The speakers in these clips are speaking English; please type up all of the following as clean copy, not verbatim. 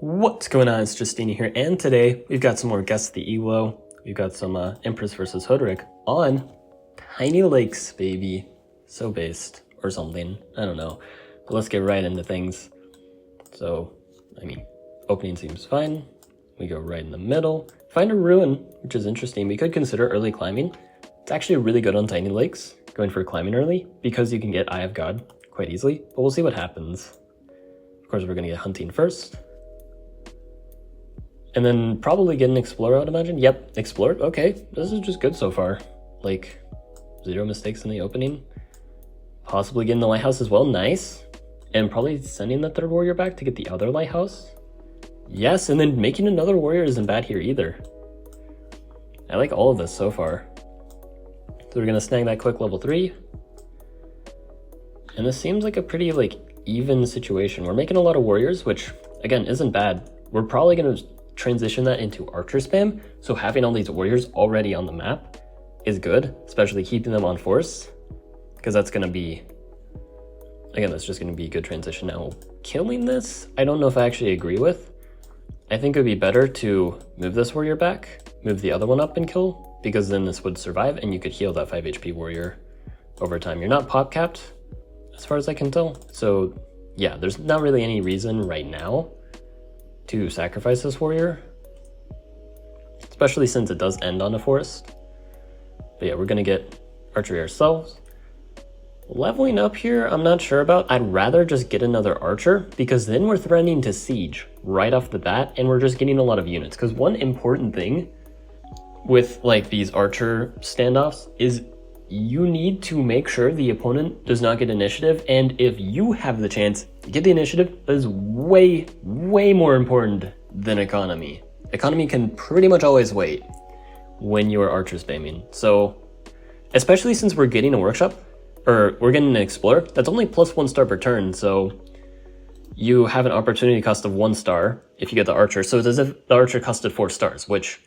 What's going on? It's Justeeni here, and today we've got some more Guess the Elo. We've got some Empress versus Hoderick on Tiny Lakes, baby. So based, or something. I don't know. But let's get right into things. So, opening seems fine. We go right in the middle. Find a ruin, which is interesting. We could consider early climbing. It's actually really good on Tiny Lakes, going for climbing early, because you can get Eye of God quite easily. But we'll see what happens. Of course, we're going to get Hunting first. And then probably get an Explorer, I would imagine. Yep, Explorer. Okay, this is just good so far. Like, 0 mistakes in the opening. Possibly getting the Lighthouse as well. Nice. And probably sending the 3rd Warrior back to get the other Lighthouse. Yes, and then making another Warrior isn't bad here either. I like all of this so far. So we're going to snag that quick level 3. And this seems like a pretty, even situation. We're making a lot of Warriors, which, again, isn't bad. We're probably going to transition that into archer spam, so having all these warriors already on the map is good, especially keeping them on force, because that's going to be, again, that's just going to be a good transition. Now, killing this, I don't know if I actually agree with. I think it would be better to move this warrior back, move the other one up and kill, because then this would survive and you could heal that 5 HP warrior over time. You're not pop capped, as far as I can tell, so yeah, there's not really any reason right now to sacrifice this warrior, especially since it does end on a forest. But yeah, we're gonna get archery ourselves. Leveling up here, I'm not sure about. I'd rather just get another archer, because then we're threatening to siege right off the bat, and we're just getting a lot of units. Because one important thing with these archer standoffs is you need to make sure the opponent does not get initiative, and if you have the chance to get the initiative, that is way, way more important than economy. Economy can pretty much always wait when you are archer spamming. So, especially since we're getting a workshop, or we're getting an explorer, that's only plus 1 star per turn, so you have an opportunity cost of 1 star if you get the archer. So it's as if the archer costed 4 stars, which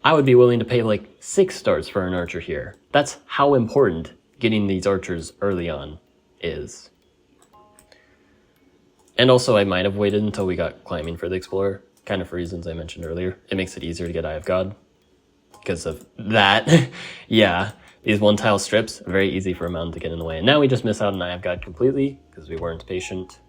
I would be willing to pay 6 stars for an archer here. That's how important getting these archers early on is. And also I might have waited until we got climbing for the Explorer, kind of for reasons I mentioned earlier. It makes it easier to get Eye of God because of that. Yeah, these 1-tile strips, very easy for a mountain to get in the way. And now we just miss out on Eye of God completely because we weren't patient.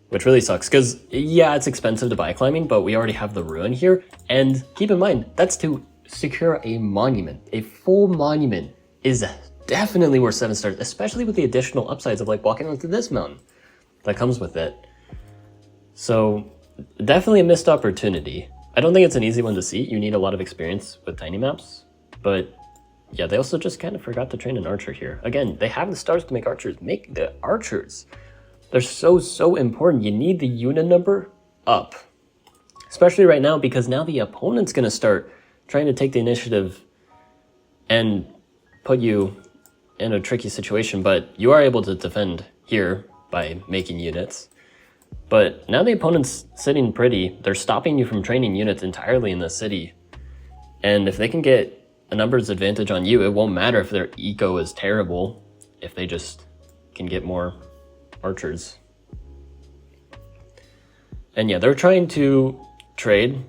Which really sucks, because, yeah, it's expensive to buy climbing, but we already have the ruin here. And keep in mind, that's to secure a monument. A full monument is definitely worth 7 stars, especially with the additional upsides of, walking onto this mountain that comes with it. So, definitely a missed opportunity. I don't think it's an easy one to see. You need a lot of experience with tiny maps. But, yeah, they also just kind of forgot to train an archer here. Again, they have the stars to make archers. Make the archers. They're so important. You need the unit number up. Especially right now, because now the opponent's going to start trying to take the initiative and put you in a tricky situation. But you are able to defend here by making units. But now the opponent's sitting pretty. They're stopping you from training units entirely in the city. And if they can get a numbers advantage on you, it won't matter if their eco is terrible, if they just can get more archers. And yeah, they're trying to trade.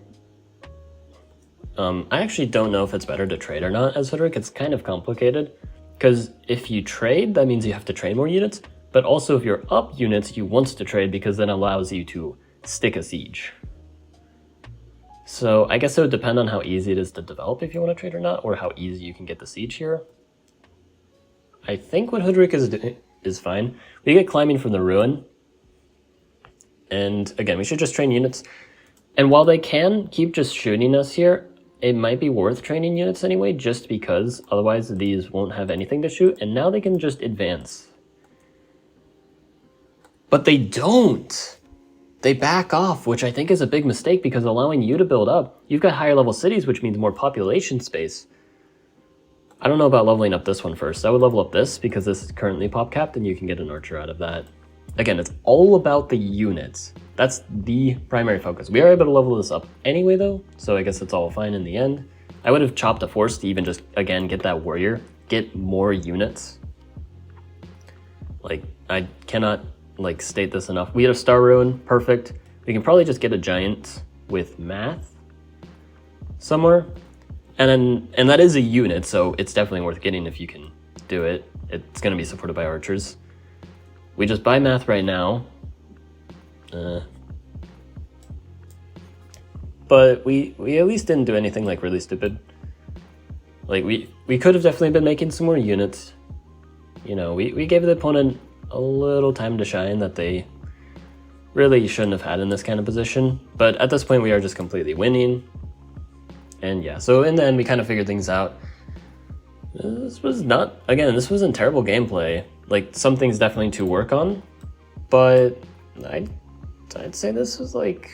I actually don't know if it's better to trade or not as Hoderick. It's kind of complicated, because if you trade, that means you have to train more units, but also if you're up units, you want to trade because then allows you to stick a siege. So I guess it would depend on how easy it is to develop if you want to trade or not, or how easy you can get the siege here. I think what Hoderick is doing is fine. We get climbing from the ruin. And again, we should just train units. And while they can keep just shooting us here, it might be worth training units anyway, just because otherwise these won't have anything to shoot. And now they can just advance. But they don't. They back off, which I think is a big mistake, because allowing you to build up, you've got higher level cities, which means more population space. I don't know about leveling up this one first. I would level up this because this is currently pop capped and you can get an archer out of that. Again, it's all about the units. That's the primary focus. We are able to level this up anyway though, so I guess it's all fine in the end. I would have chopped a force to even just, again, get that warrior, get more units. I cannot state this enough. We had a star ruin, perfect. We can probably just get a giant with math somewhere. And that is a unit, so it's definitely worth getting if you can do it. It's going to be supported by archers. We just buy math right now. But we at least didn't do anything like really stupid. Like we could have definitely been making some more units. You know, we gave the opponent a little time to shine that they really shouldn't have had in this kind of position. But at this point we are just completely winning. And yeah, so in the end we kind of figured things out. This wasn't terrible gameplay. Like, some things definitely to work on, but I'd say this was like,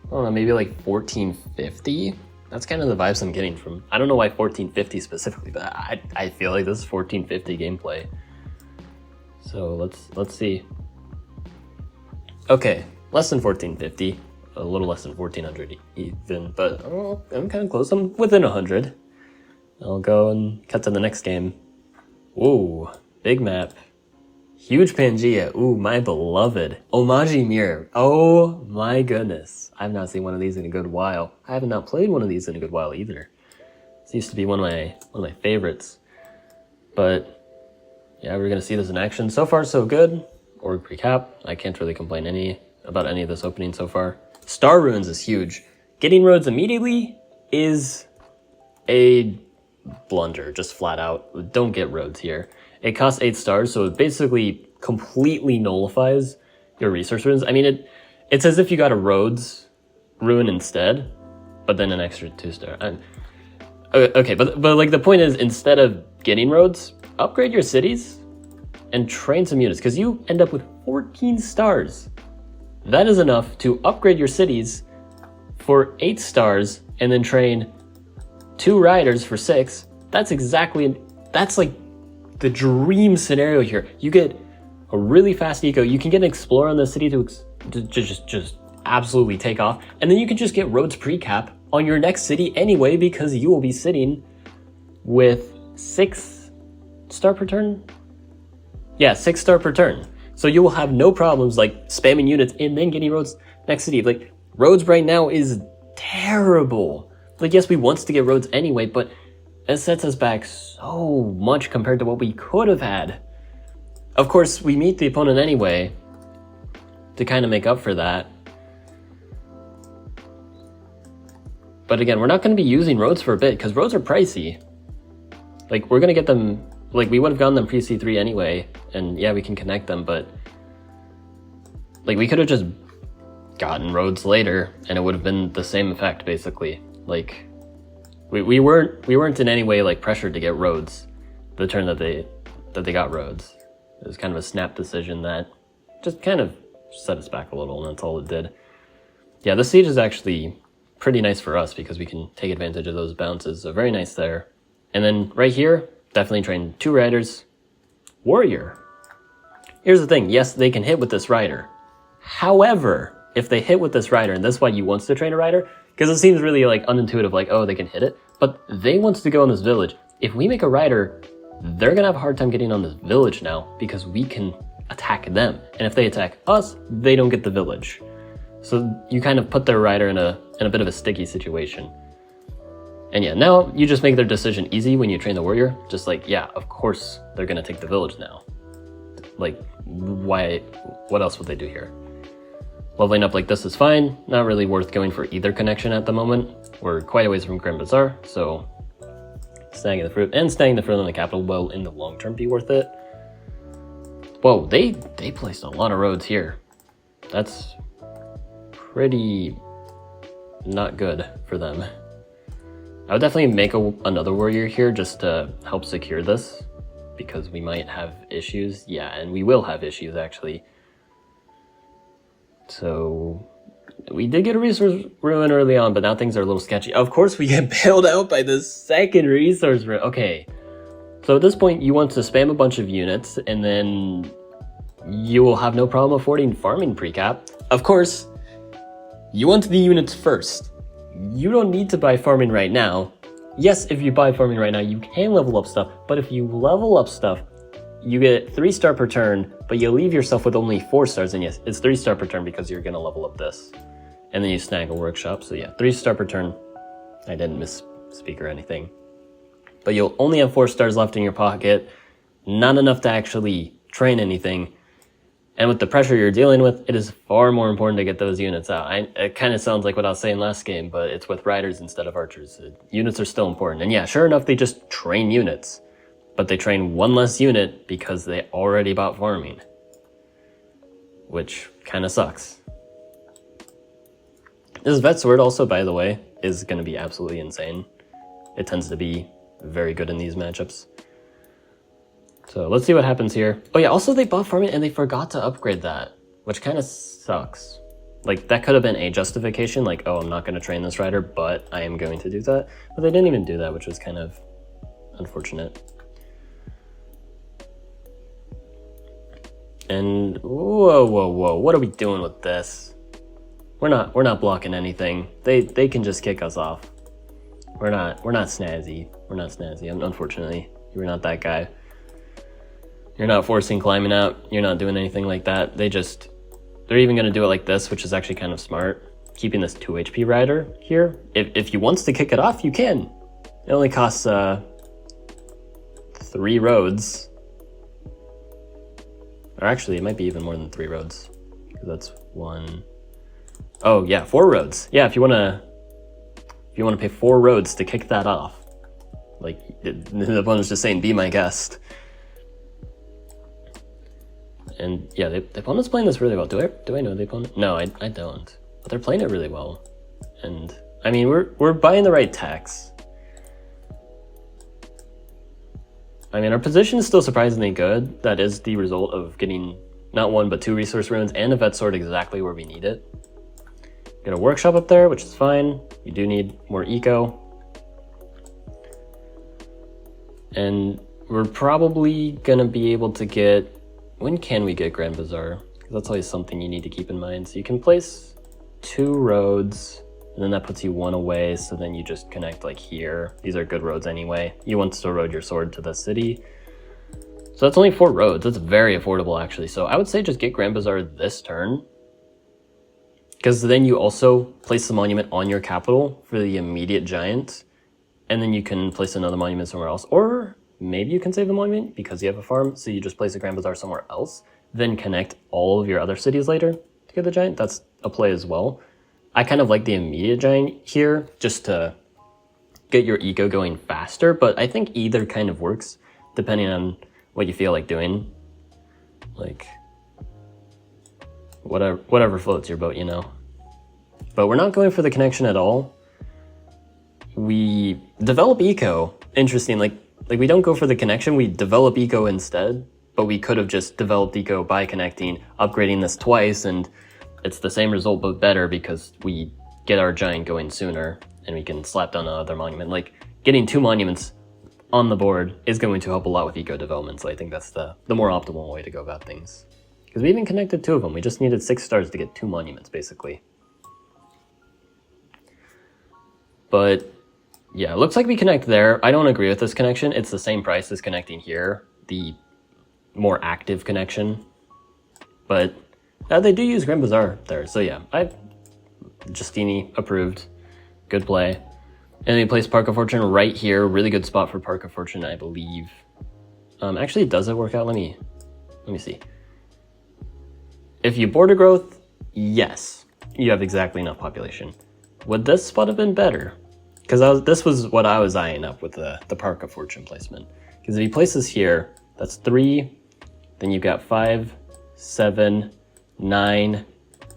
I don't know, maybe like 1450. That's kind of the vibes I'm getting from. I don't know why 1450 specifically, but I feel like this is 1450 gameplay. So let's see. Okay, less than 1450, a little less than 1400 even, but I'm kind of close. I'm within 100. I'll go and cut to the next game. Ooh, big map. Huge Pangea. Ooh, my beloved. Omaji Mirror. Oh my goodness. I've not seen one of these in a good while. I have not played one of these in a good while either. This used to be one of my favorites. But yeah, we're gonna see this in action. So far so good. Org recap. I can't really complain about any of this opening so far. Star Ruins is huge. Getting roads immediately is a blunder, just flat out. Don't get roads here. It costs 8 stars, so it basically completely nullifies your resource ruins. I mean, it's as if you got a roads ruin instead, but then an extra 2 star. Okay, but like the point is, instead of getting roads, upgrade your cities and train some units, because you end up with 14 stars. That is enough to upgrade your cities for 8 stars and then train 2 riders for 6. That's like the dream scenario here. You get a really fast eco. You can get an explorer on the city to just absolutely take off, and then you can just get roads pre-cap on your next city anyway, because you will be sitting with 6 star per turn. Yeah, 6 star per turn. So you will have no problems like spamming units and then getting roads next city. Like, roads right now is terrible. Like, yes, we want to get roads anyway, but it sets us back so much compared to what we could have had. Of course, we meet the opponent anyway to kind of make up for that. But again, we're not going to be using roads for a bit because roads are pricey. Like, we're going to get them, like, we would have gotten them pre-C3 anyway, and yeah, we can connect them, but like, we could have just gotten roads later and it would have been the same effect, basically. Like, we weren't in any way like pressured to get roads the turn that they got roads. It was kind of a snap decision that just kind of set us back a little, and that's all it did. Yeah, the siege is actually pretty nice for us because we can take advantage of those bounces, so very nice there. And then right here, definitely train 2 riders. Warrior. Here's the thing, yes, they can hit with this rider. However, if they hit with this rider, and that's why you want to train a rider, because it seems really like unintuitive, like, oh, they can hit it, but they want to go on this village. If we make a rider, they're gonna have a hard time getting on this village now because we can attack them. And if they attack us, they don't get the village. So you kind of put their rider in a bit of a sticky situation. And yeah, now you just make their decision easy when you train the warrior. Just like, yeah, of course they're gonna take the village now. Like, why, what else would they do here? Leveling up like this is fine. Not really worth going for either connection at the moment. We're quite a ways from Grand Bazaar, so snagging the fruit and snagging the fruit on the capital will in the long term be worth it. Whoa, they placed a lot of roads here. That's pretty not good for them. I would definitely make another warrior here just to help secure this, because we might have issues. Yeah, and we will have issues actually. So we did get a resource ruin early on, but now things are a little sketchy. Of course we get bailed out by the second resource ruin. Okay, so at this point you want to spam a bunch of units and then you will have no problem affording farming pre-cap. Of course, you want the units first. You don't need to buy farming right now. Yes, if you buy farming right now, you can level up stuff, but if you level up stuff you get 3-star per turn, but you leave yourself with only 4 stars. And yes, it's 3-star per turn because you're gonna level up this. And then you snag a workshop. So yeah, 3-star per turn. I didn't misspeak or anything. But you'll only have 4 stars left in your pocket. Not enough to actually train anything. And with the pressure you're dealing with, it is far more important to get those units out. It kind of sounds like what I was saying last game, but it's with riders instead of archers. Units are still important. And yeah, sure enough, they just train units. But they train one less unit because they already bought farming. Which kind of sucks. This Vet Sword also, by the way, is going to be absolutely insane. It tends to be very good in these matchups. So let's see what happens here. Oh yeah, also they buffed farming and they forgot to upgrade that, which kind of sucks. Like, that could have been a justification, like, oh, I'm not going to train this rider, but I am going to do that. But they didn't even do that, which was kind of unfortunate. And whoa, what are we doing with this? We're not blocking anything. They can just kick us off. We're not snazzy. We're not snazzy. Unfortunately, you're not that guy. You're not forcing climbing out. You're not doing anything like that. They're even going to do it like this, which is actually kind of smart. Keeping this 2 HP rider here. If you want to kick it off, you can. It only costs 3 roads. Or actually, it might be even more than 3 roads. Because that's 1. Oh yeah, 4 roads. Yeah, if you want to pay 4 roads to kick that off. Like, the opponent's just saying, be my guest. And yeah, the opponent's playing this really well. Do I know the opponent? No, I don't. But they're playing it really well. And I mean, we're buying the right techs. I mean, our position is still surprisingly good. That is the result of getting not 1 but 2 resource runes and a vet sword exactly where we need it. Got a workshop up there, which is fine. You do need more eco. And we're probably gonna be able to get... When can we get Grand Bazaar? Because that's always something you need to keep in mind. So you can place 2 roads, and then that puts you 1 away, so then you just connect like here. These are good roads anyway. You want to road your sword to the city. So that's only 4 roads. That's very affordable, actually. So I would say just get Grand Bazaar this turn. Because then you also place the monument on your capital for the immediate giant, and then you can place another monument somewhere else. Or maybe you can save the monument because you have a farm, so you just place a Grand Bazaar somewhere else, then connect all of your other cities later to get the giant. That's a play as well. I kind of like the immediate giant here just to get your eco going faster, but I think either kind of works depending on what you feel like doing. Like, whatever floats your boat, you know. But we're not going for the connection at all. We develop eco. Interesting, like we don't go for the connection, we develop eco instead, but we could have just developed eco by connecting, upgrading this twice, and it's the same result but better because we get our giant going sooner and we can slap down another monument. Like, getting 2 monuments on the board is going to help a lot with eco development, so I think that's the more optimal way to go about things. Because we even connected 2 of them, we just needed 6 stars to get 2 monuments, basically. But yeah, it looks like we connect there. I don't agree with this connection. It's the same price as connecting here, the more active connection. But they do use Grand Bazaar there, so yeah, Justeeni approved. Good play. And then we place Park of Fortune right here. Really good spot for Park of Fortune, I believe. Actually, does it work out? Let me see. If you border growth, yes, you have exactly enough population. Would this spot have been better? Because this was what I was eyeing up with the Park of Fortune placement. Because if you place this here, that's 3, then you've got 5, 7, 9,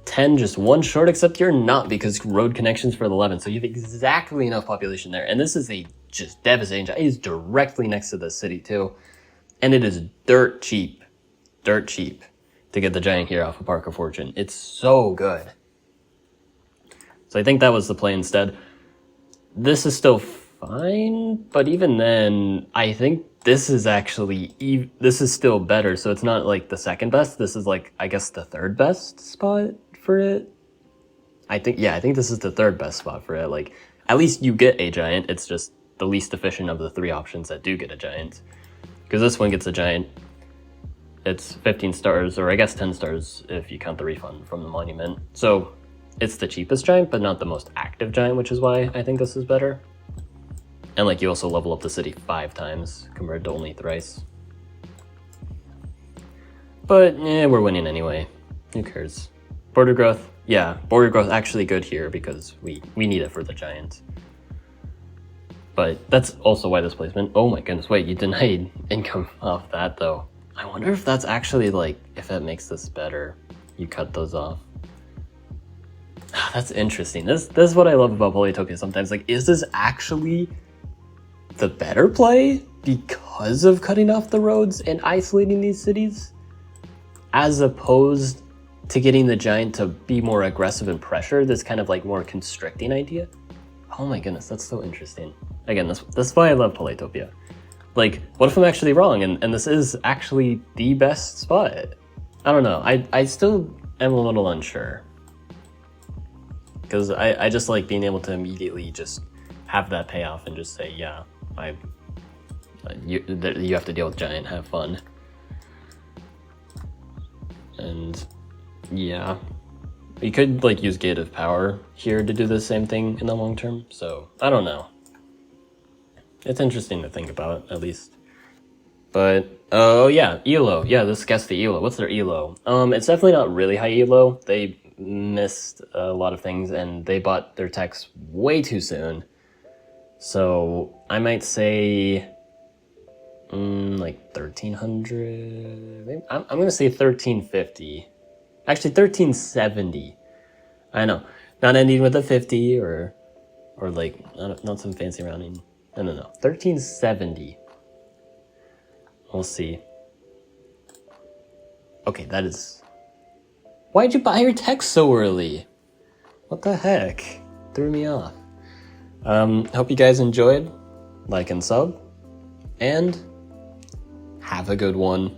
10, just 1 short, except you're not because road connections for the 11. So you have exactly enough population there. And this is a just devastating giant. It is directly next to the city too. And it is dirt cheap to get the giant here off of Park of Fortune. It's so good. So I think that was the play instead. This is still fine, but even then, I think this is actually, this is still better. So it's not like the second best. This is like, I guess, the 3rd best spot for it. I think this is the 3rd best spot for it. Like, at least you get a giant. It's just the least efficient of the 3 options that do get a giant. Because this one gets a giant. It's 15 stars, or I guess 10 stars if you count the refund from the monument. So it's the cheapest giant, but not the most active giant, which is why I think this is better. And like you also level up the city 5 times compared to only thrice. But we're winning anyway. Who cares? Border growth, yeah, border growth actually good here because we need it for the giant. But that's also why this placement. Oh my goodness, wait, you denied income off that though. I wonder if that's actually like, if it makes this better, you cut those off. That's interesting. This is what I love about Polytopia sometimes. Like, is this actually the better play because of cutting off the roads and isolating these cities? As opposed to getting the giant to be more aggressive and pressure, this kind of like more constricting idea? Oh my goodness, that's so interesting. Again, that's why I love Polytopia. Like, what if I'm actually wrong and this is actually the best spot? I don't know. I still am a little unsure. Because I just like being able to immediately just have that payoff and just say, yeah, you have to deal with giant, have fun. And yeah, you could like use Gate of Power here to do the same thing in the long term. So I don't know. It's interesting to think about, at least. But, oh yeah, ELO. Yeah, let's guess the ELO. What's their ELO? It's definitely not really high ELO. They missed a lot of things, and they bought their techs way too soon. So, I might say, like 1,300? Maybe? I'm gonna say 1,350. Actually, 1,370. I know. Not ending with a 50, or like, not some fancy rounding. No. 1,370. We'll see. Okay, that is... Why'd you buy your text so early? What the heck? Threw me off. Hope you guys enjoyed. Like and sub. And have a good one.